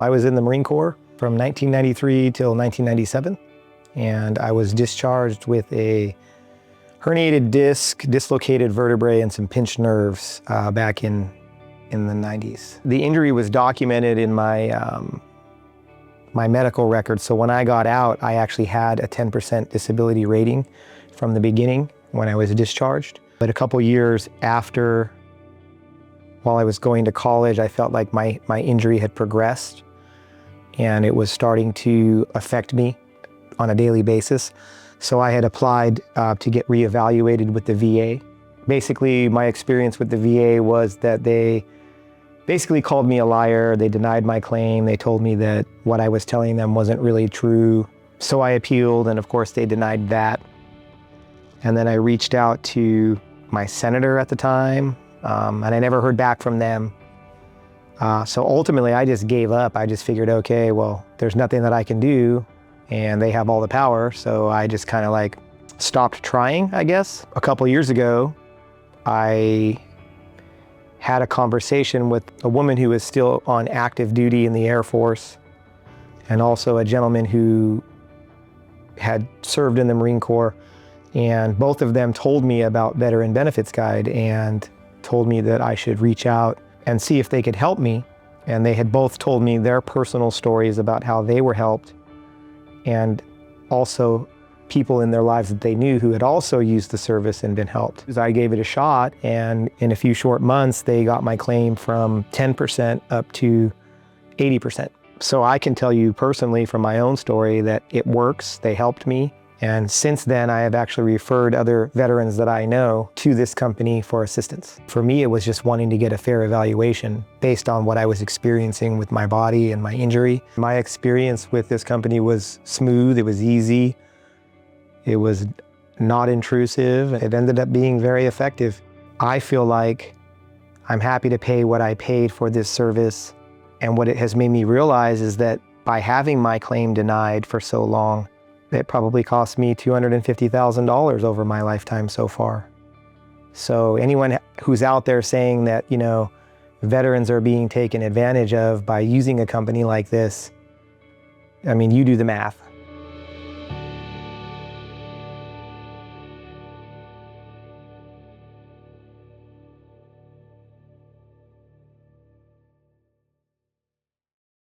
I was in the Marine Corps from 1993 till 1997, and I was discharged with a herniated disc, dislocated vertebrae, and some pinched nerves back in the 90s. The injury was documented in my medical records, so when I got out, I actually had a 10% disability rating from the beginning when I was discharged. But a couple years after, while I was going to college, I felt like my injury had progressed and it was starting to affect me on a daily basis. So I had applied to get reevaluated with the VA. Basically, my experience with the VA was that they basically called me a liar. They denied my claim. They told me that what I was telling them wasn't really true. So I appealed, and of course they denied that. And then I reached out to my senator at the time, and I never heard back from them. So ultimately I just gave up. I just figured, okay, well, there's nothing that I can do, and they have all the power. So I just kind of like stopped trying, I guess. A couple years ago, I had a conversation with a woman who was still on active duty in the Air Force, and also a gentleman who had served in the Marine Corps. And both of them told me about Veteran Benefits Guide and told me that I should reach out and see if they could help me. And they had both told me their personal stories about how they were helped, and also people in their lives that they knew who had also used the service and been helped. I gave it a shot, and in a few short months, they got my claim from 10% up to 80%. So I can tell you personally from my own story that it works. They helped me. And since then, I have actually referred other veterans that I know to this company for assistance. For me, it was just wanting to get a fair evaluation based on what I was experiencing with my body and my injury. My experience with this company was smooth. It was easy. It was not intrusive. It ended up being very effective. I feel like I'm happy to pay what I paid for this service. And what it has made me realize is that by having my claim denied for so long, it probably cost me $250,000 over my lifetime so far. So anyone who's out there saying that, you know, veterans are being taken advantage of by using a company like this, I mean, you do the math.